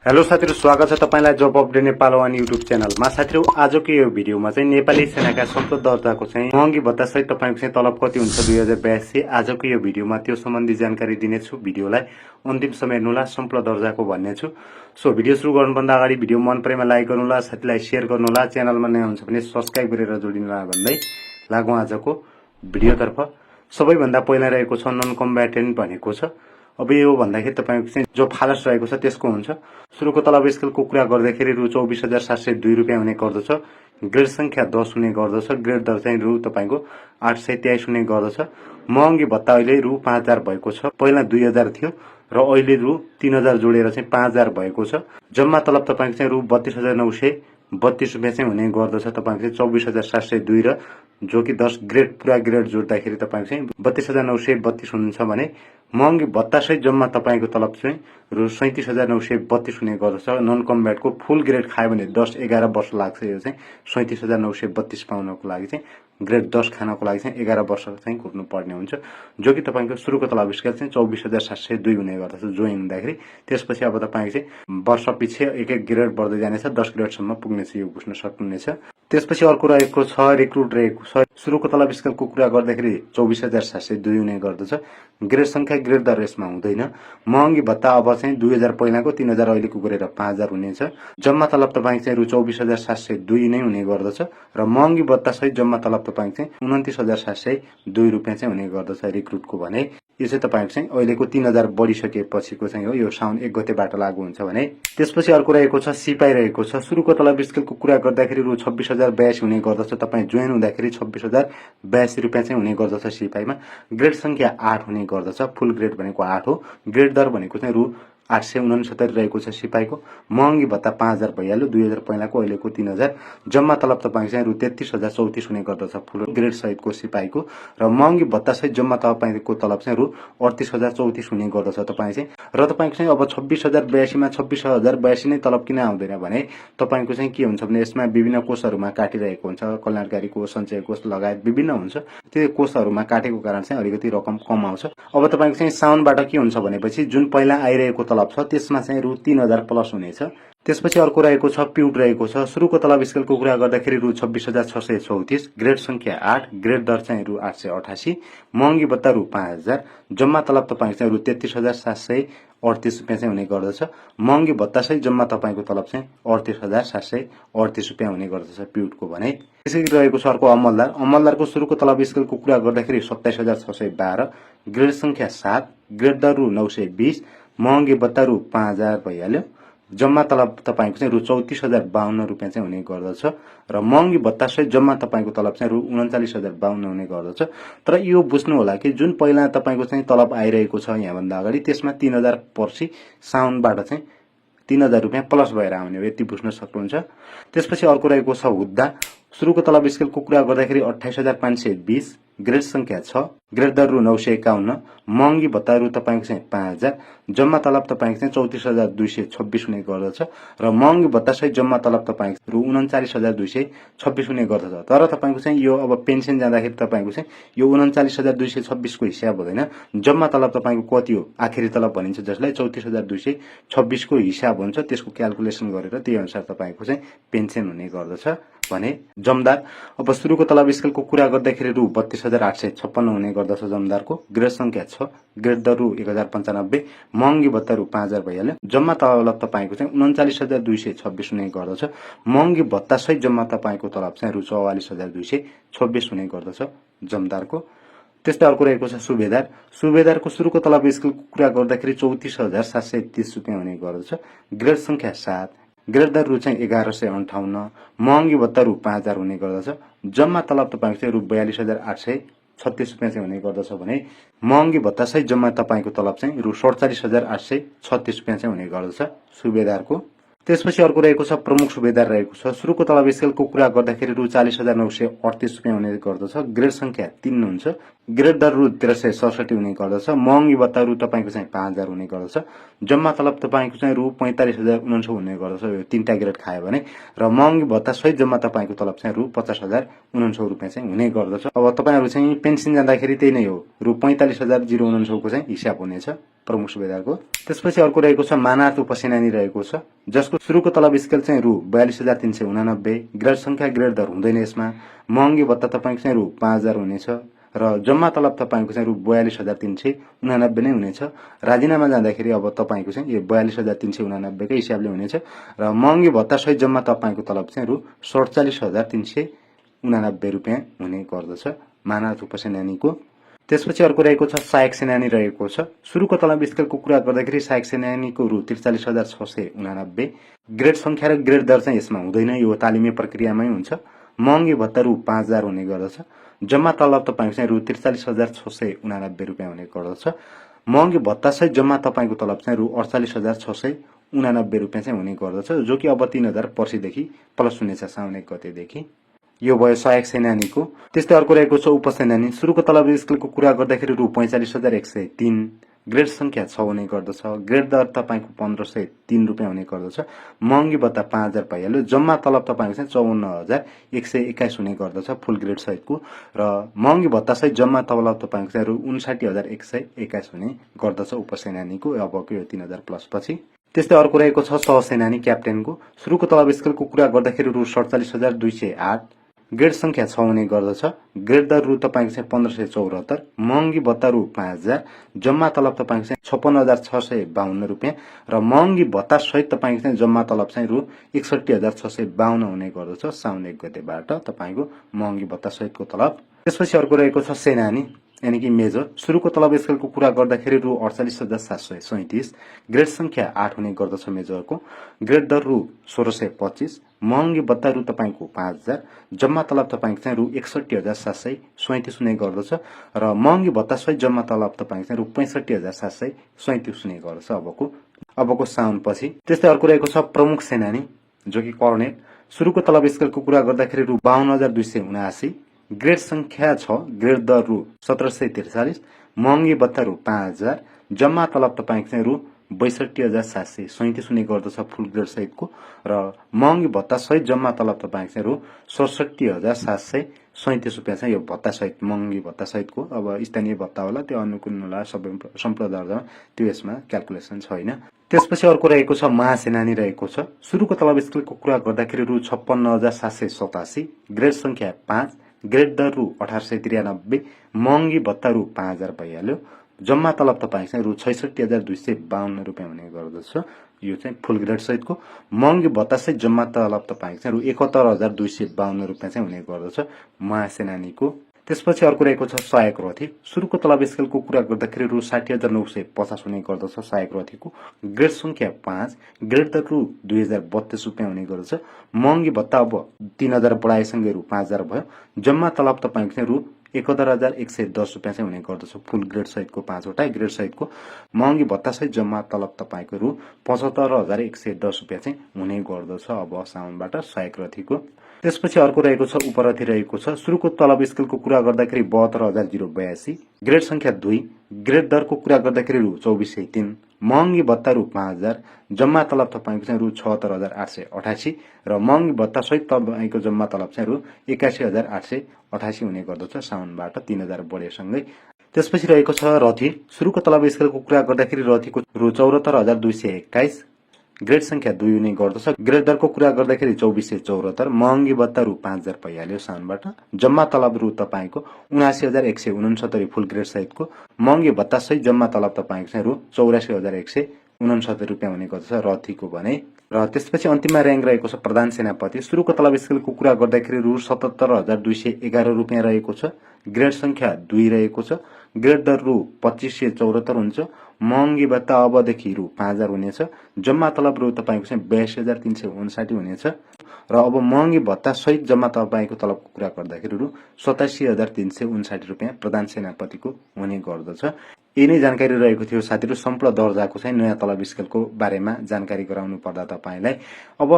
Hello साथीहरु, स्वागत छ तपाईलाई जब अपडेट नेपाल वान युट्युब च्यानलमा। साथीहरु, आजको यो भिडियोमा चाहिँ नेपाली सेनाका संसद दर्जाको चाहिँ महँगी भत्ता सहित तपाईको चाहिँ तलब कति हुन्छ 2082। आजको यो भिडियोमा त्यो सम्बन्धी जानकारी दिनेछु। भिडियोलाई अन्तिम समय हेर्नुला, सम्पूर्ण दर्जाको भन्नेछु। सो भिडियो सुरु गर्नुभन्दा अगाडि भिडियो मन परेमा लाइक गर्नुला, साथीलाई शेयर गर्नुला, च्यानलमा नयाँ हुन्छ भने सब्स्क्राइब गरेर जोडिनुला भन्दै लागौं आजको भिडियोतर्फ। सबैभन्दा पहिला रहेको छ नन कम्ब्याटेन्ट भनेको छ। अब यो भन्दाखेरि तपाईको चाहिँ जो फालस रहेको छ त्यसको हुन्छ। सुरुको तलब स्केलको कुरा गर्दाखेरि रु 24,702 रुपैयाँ हुने गर्दछ। ग्रेड संख्या 10 हुने गर्दछ। ग्रेड दर चाहिँ रु तपाईको 823 हुने गर्दछ। महँगी भत्ता अहिले रु 5000 भएको छ। पहिला 2000 थियो र अहिले रु 3000 जोडेर चाहिँ 5000 भएको छ। जम्मा तलब तपाईको चाहिँ रु 32,932 रुपैयाँ चाहिँ हुने गर्दछ। तपाईको चाहिँ 24,702 र जो कि 10 ग्रेड पुरा ग्रेड जोड्दाखेरि तपाईको चाहिँ 32,932 हुन्छ भने महँगी भत्ता सहित जम्मा तपाईको तलब चाहिँ रु 37,932 हुने गर्दछ। नन कम्ब्याटको फुल ग्रेड खायो भने 10-11 वर्ष लाग्छ। यो चाहिँ 37,932 पाउनको लागि चाहिँ ग्रेड 10 खानको लागि चाहिँ 11 वर्ष चाहिँ कुर्नु पर्ने हुन्छ। जो कि तपाईको सुरुको तलब स्केल चाहिँ 24,702 हुने गर्दछ जोइन हुँदाखेरि। त्यसपछि अब तपाईको चाहिँ वर्ष पछि एक एक ग्रेड बढ्दै जानेछ, 10 ग्रेडसम्म पुग्नेछ, यो बुझ्न सक्नुहुनेछ। त्यसपछि अर्को रहेको छ रिक्रुट रहेको छ। सुरुको तलब स्केलको कुरा गर्दाखेरि 24,702 हुने गर्दछ। ग्रेड संख्या ग्रेड दर यसमा हुँदैन। महँगी भत्ता अब चाहिँ 2000 पहिलाको 3000 अहिलेको गरेर 5000 हुनेछ। जम्मा तलब तपाईको चाहिँ रु 24,702 नै हुने गर्दछ र महँगी भत्ता सहित जम्मा तलब तपाईको चाहिँ 29,702 रुपैयाँ चाहिँ हुने गर्दछ रिक्रुटको भने। यो चाहिँ तपाईको चाहिँ अहिलेको 3000 बढिसकेपछिको चाहिँ हो। यो साउन 1 गतेबाट लागू हुन्छ भने। त्यसपछि अर्को रहेको छ सिपाही रहेको छ। सुरुको तलब स्केलको कुरा गर्दाखेरि रु 26,082 हुने गर्दछ। तपाई जोइन हुँदाखेरि 26,082 रुपैयाँ चाहिँ हुने गर्दछ सिपाहीमा। ग्रेड संख्या 8 हुने गर्दछ। फुल ग्रेड भनेको 8 हो। ग्रेड दर भनेको चाहिँ रु 869 रहेको छ सिपाहीको। महँगी भत्ता 5000 भइहाल्यो। 2000 पहिलाको अहिलेको 3000। जम्मा तलब तपाईको चाहिँ रु 33,034 हुने गर्दछ फुल ग्रेड सहितको सिपाहीको र महँगी भत्ता सहित जम्मा तपाईको तलब चाहिँ रु 38,034 हुने गर्दछ तपाई चाहिँ। र तपाईको चाहिँ अब 26,082 मा 26,082 नै तलब किन आउँदैन भने तपाईको चाहिँ के हुन्छ भने यसमा विभिन्न कोषहरुमा काटिरहेको हुन्छ। कल्याणकारी कोष, सञ्चय कोष लगायत विभिन्न हुन्छ। त्यो कोषहरुमा काटेको कारण चाहिँ अलिकति रकम कम आउँछ। अब तपाईको चाहिँ साउनबाट के हुन्छ भनेपछि जुन पहिला आइरहेको तलब छ त्यसमा चाहिँ रु 3000 प्लस हुनेछ। त्यसपछि अर्को रहेको छ प्युट रहेको छ। सुरुको तलब स्केलको कुरा गर्दाखेरि रु 26,634, ग्रेड संख्या 8, ग्रेड दर चाहिँ रु 888, महँगी भत्ता रु 5000, जम्मा तलब तपाईको चाहिँ रु 33,738 रुपैयाँ चाहिँ हुने गर्दछ। महँगी भत्ता सहित जम्मा तपाईको तलब चाहिँ 38,738 रुपैयाँ हुने गर्दछ प्युटको भने। त्यसैगरी रहेको छ अर्को अमलदार। अमलदारको सुरुको तलब स्केलको कुरा गर्दाखेरि 27,612, ग्रेड संख्या 7, ग्रेड दर रु 920, महँगी भत्ता रु 5000 भइहाल्यो। जम्मा तलब तपाईको चाहिँ रु 34,052 रुपैयाँ चाहिँ हुने गर्दछ र महँगी भत्ता सहित जम्मा तपाईको तलब चाहिँ रु 39,052 हुने गर्दछ। तर यो बुझ्नु होला कि जुन पहिला तपाईको चाहिँ तलब आइरहेको छ यहाँ भन्दा अगाडि त्यसमा 3000 पर्सि साउनबाट चाहिँ 3000 रुपैयाँ प्लस भएर आउने हो, यति बुझ्न सक्नुहुन्छ। त्यसपछि अर्को रहेको छ हुद्दा। सुरुको तलब स्केलको कुरा गर्दाखेरि 28,520, ग्रेड संख्या 6, ग्रेड दर रु 951, महँगी भत्ता रु तपाईको चाहिँ 5000, जम्मा तलब तपाईको चाहिँ 34,226 हुने गर्दछ र महँगी भत्ता सहित जम्मा तलब तपाईको रु 39,226 हुने गर्दछ। तर तपाईको चाहिँ यो अब पेन्सन जाँदाखेरि तपाईको चाहिँ यो 39,226 को हिसाब हुँदैन। जम्मा तलब तपाईको कति हो आखिरी तलब भनिन्छ जसलाई 34,226 को हिसाब हुन्छ। त्यसको क्याल्कुलेसन गरेर त्यही अनुसार तपाईको चाहिँ पेन्सन हुने गर्दछ भने। जमदार। अब सुरुको तलब स्केलको कुरा गर्दाखेरि रु 32,856 हुने गर्दछ जमदारको। ग्रेड संख्या 6, ग्रेड दर रु 1095, महँगी भत्ता रु 5000 भइहाल्यो। जम्मा तलब तपाईको चाहिँ 39,226 हुने गर्दछ। महँगी भत्ता सहित जम्मा तपाईको तलब चाहिँ रु 44,226 हुने गर्दछ जमदारको। त्यस्तै अर्को रहेको छ सुबेदार। सुबेदारको सुरुको तलब स्केलको कुरा गर्दाखेरि 34,730 रुपैयाँ हुने गर्दछ। ग्रेड संख्या 7, ग्रेड दर रु चाहिँ 1158, महँगी भत्ता रु 5000 हुने गर्दछ। जम्मा तलब तपाईको चाहिँ रु 42,836 रुपैयाँ चाहिँ हुने गर्दछ भने महँगी भत्ता सहित जम्मा तपाईको तलब चाहिँ रु 47,836 रुपैयाँ चाहिँ हुने गर्दछ सुबेदारको। त्यसपछि अर्को रहेको छ प्रमुख सुबेदार रहेको छ। सुरुको तलब स्केलको कुरा गर्दाखेरि रु 40,938 रुपैयाँ हुने गर्दछ। ग्रेड संख्या 3 हुन्छ। ग्रेड दर रु 1367 हुने गर्दछ। महँगी भत्ता रु तपाईको चाहिँ 5000 हुने गर्दछ। जम्मा तलब तपाईको चाहिँ रु 45,049 हुने गर्दछ यो तीनटा ग्रेड खायो भने र महँगी भत्ता सहित जम्मा तपाईको तलब चाहिँ रु 50,049 रुपैयाँ चाहिँ हुने गर्दछ। अब तपाईहरु चाहिँ पेन्सन जाँदाखेरि त्यही नै हो, रु 45,049 को चाहिँ हिसाब हुनेछ। प्रमुख सुबेदारको। त्यसपछि अर्को रहेको छ मानार्थ उपसेनानी रहेको छ, जसको सुरुको तलब स्केल चाहिँ रु 42,389। ग्रेड संख्या ग्रेड दर हुँदैन यसमा। महँगी भत्ता तपाईँको चाहिँ रु 5,000 हुनेछ र जम्मा तलब तपाईँको चाहिँ रु 42,389 नै हुनेछ। राजीनामा जाँदाखेरि अब तपाईँको चाहिँ यो 42,389 कै हिसाबले हुनेछ र महँगी भत्ता सहित जम्मा तपाईँको तलब चाहिँ रु 47,389 रुपियाँ हुने गर्दछ मानार्थ उपसेनानीको। त्यसपछि अर्को रहेको छ सहायक सेनानी रहेको छ। सुरुको तलब स्केलको कुरा गर्दाखेरि सहायक सेनानीको रु 43,689। ग्रेड संख्या र ग्रेड दर चाहिँ यसमा हुँदैन, यो तालिमे प्रक्रियामै हुन्छ। महँगी भत्ता रु 5,000 हुने गर्दछ। जम्मा तलब तपाईँको चाहिँ रु 43,689 रुपियाँ हुने गर्दछ। महँगी भत्ता सहित जम्मा तपाईँको तलब चाहिँ रु 48,689 रुपियाँ चाहिँ हुने गर्दछ, जो कि अब 3,000 पर्सिदेखि प्लस हुनेछ साउन 1 गतेदेखि। यो भयो सहायक सेनानीको। त्यस्तै अर्को रहेको छ उपसेनानी। सुरुको तलब स्केलको कुरा गर्दाखेरि रु 45,103। ग्रेड संख्या 6 हुने गर्दछ। ग्रेड दर तपाईँको 1,503 रुपियाँ हुने गर्दछ। महँगी भत्ता 5,000 पाइहाल्यो। जम्मा तलब तपाईँको चाहिँ 54,121 हुने गर्दछ फुल ग्रेड सहितको र महँगी भत्ता सहित जम्मा तलब तपाईँको चाहिँ रु 59,121 हुने गर्दछ उपसेनानीको अबको यो 3,000 प्लस पछि। त्यस्तै अर्को रहेको छ सहसेनानी क्याप्टेनको। सुरुको तलब स्केलको कुरा गर्दाखेरि रु 47,208। ग्रेड संख्या 6 हुने गर्दछ। ग्रेड दर रु तपाईँको चाहिँ 1,574। महँगी भत्ता रु 5,000। जम्मा तलब तपाईँको चाहिँ 56,652 रुपियाँ र महँगी भत्ता सहित तपाईँको चाहिँ जम्मा तलब चाहिँ रु 61,652 हुने गर्दछ साउन 1 गतेबाट तपाईँको महँगी भत्ता सहितको तलब। त्यसपछि अर्को रहेको छ सेनानी यानी कि मेजर। सुरुको तलब स्केलको कुरा गर्दाखेरि रु 48,737। ग्रेड संख्या 8 हुने गर्दछ मेजरको। ग्रेड दर रु 1,625। महँगी भत्ता रु तपाईँको 5,000। जम्मा तलब तपाईँको चाहिँ रु 61,737 हुने गर्दछ र महँगी भत्ता सहित जम्मा तलब तपाईँको चाहिँ रु 65,737 हुने गर्दछ अबको साउन पछि। त्यस्तै अर्को रहेको छ प्रमुख सेनानी जो कि कर्नेल। सुरुको तलब स्केलको कुरा गर्दाखेरि रु 52,279। ग्रेड संख्या 6। ग्रेड दर रु 1,743। महँगी भत्ता रु 5,000। जम्मा तलब तपाईँको चाहिँ रु 62,737 हुने गर्दछ फुल ग्रेड सहितको र महँगी भत्ता सहित जम्मा तलब तपाईँको चाहिँ रु 67,737 रुपियाँ चाहिँ यो भत्ता सहित महँगी भत्ता सहितको। अब स्थानीय भत्ता होला त्यो अनुकूल होला सबै सम्पूर्ण दर्जामा त्यो यसमा क्यालकुलेसन छैन। त्यसपछि अर्को रहेको छ महासेनानी रहेको छ। सुरुको तलब स्केलको कुरा गर्दाखेरि रु 56,787। ग्रेड संख्या 5। ग्रेड दर रु 1,893। महँगी भत्ता रु 5,000 पाइहाल्यो। जम्मा तलब तपाईँको चाहिँ रु 66,252 रुपियाँ हुने गर्दछ यो चाहिँ फुल ग्रेड सहितको। महँगी भत्ता सहित जम्मा तलब तपाईँको चाहिँ रु 71,252 रुपियाँ चाहिँ हुने गर्दछ महासेनानीको। त्यसपछि अर्को रहेको छ सहायक रथी। सुरुको तलब स्केलको कुरा गर्दाखेरि रु 60,950 हुने गर्दछ सहायक रथीको। ग्रेड संख्या 5। ग्रेड दर रु 2,032 रुपियाँ हुने गर्दछ। महँगी भत्ता अब 3,000 बढाएसँगै रु 5,000 भयो। जम्मा तलब तपाईँको चाहिँ रु 71,110 रुपियाँ चाहिँ हुने गर्दछ फुल ग्रेड सहितको 5वटा ग्रेड सहितको। महँगी भत्ता सहित जम्मा तलब तपाईँको रु 75,110 रुपियाँ चाहिँ हुने गर्दछ अब साउनबाट सहायक रथीको। त्यसपछि अर्को रहेको छ उपरथी रहेको छ। सुरुको तलब स्केलको कुरा गर्दाखेरि 72,082। ग्रेड संख्या 2। ग्रेड दरको कुरा गर्दाखेरि रु 24,003। महँगी भत्ता रु 5,000। जम्मा तलब तपाईँको चाहिँ रु 76,888 र महँगी भत्ता सहित तपाईँको जम्मा तलब चाहिँ रु 81,888 हुने गर्दछ साउनबाट 3,000 बढेसँगै। त्यसपछि रहेको छ रथी। सुरुको तलब स्केलको कुरा गर्दाखेरि रथीको रु 74,221। ग्रेड संख्या 2 हुने गर्दछ। ग्रेड दरको कुरा गर्दाखेरि 24,074। महँगी भत्ता रु 5,000 पाइहाल्यो साउनबाट। जम्मा तलब रु तपाईँको 79,169 फुल ग्रेड सहितको। महँगी भत्ता सहित जम्मा तलब तपाईँको चाहिँ रु 84,169 रुपियाँ हुने गर्दछ रथीको भने। र त्यसपछि अन्तिममा र्याङ्क रहेको छ प्रधान सेनापति। सुरुको तलब स्केलको कुरा गर्दाखेरि रु 77,211 रुपियाँ रहेको छ। ग्रेड संख्या 2 रहेको छ। ग्रेड दर रु 25,074 हुन्छ। महँगी भत्ता अबदेखि रु 5,000 हुनेछ। जम्मा तलब रु तपाईँको चाहिँ 82,359 हुनेछ र अब महँगी भत्ता सहित जम्मा तपाईँको तलबको कुरा गर्दाखेरि रु 87,359 रुपियाँ प्रधान सेनापतिको हुने गर्दछ। यही नै जानकारी रहेको थियो साथीहरु सम्पूर्ण दर्जाको चाहिँ नयाँ तलब स्केलको बारेमा जानकारी गराउनु पर्दा तपाईलाई। अब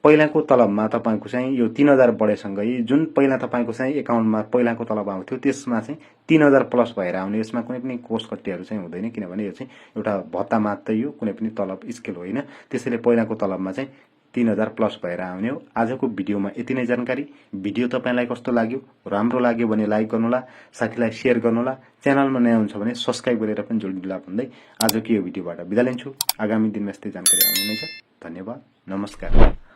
पहिलाको तलबमा तपाईको चाहिँ यो 3,000 बढेसँगै जुन पहिला तपाईको चाहिँ एकाउन्टमा पहिलाको तलब आउँथ्यो त्यसमा चाहिँ 3,000 प्लस भएर आउने। यसमा कुनै पनि कोष कट्टीहरु चाहिँ हुँदैन किनभने यो चाहिँ एउटा भत्ता मात्रै हो, कुनै पनि तलब स्केल होइन। त्यसैले पहिलाको तलबमा चाहिँ 3000 प्लस भएर आउने हो। आजको भिडियोमा यति नै जानकारी। भिडियो तपाईलाई कस्तो लाग्यो? राम्रो लाग्यो भने लाइक गर्नुहोला, साथीलाई शेयर गर्नुहोला, च्यानलमा नयाँ हुन्छ भने सब्स्क्राइब गरेर पनि जोडिदिनुहोला भन्दै आजको यो भिडियोबाट बिदा लिन्छु। आगामी दिनमा यस्तै जानकारी आउने नै छ। धन्यवाद, नमस्कार।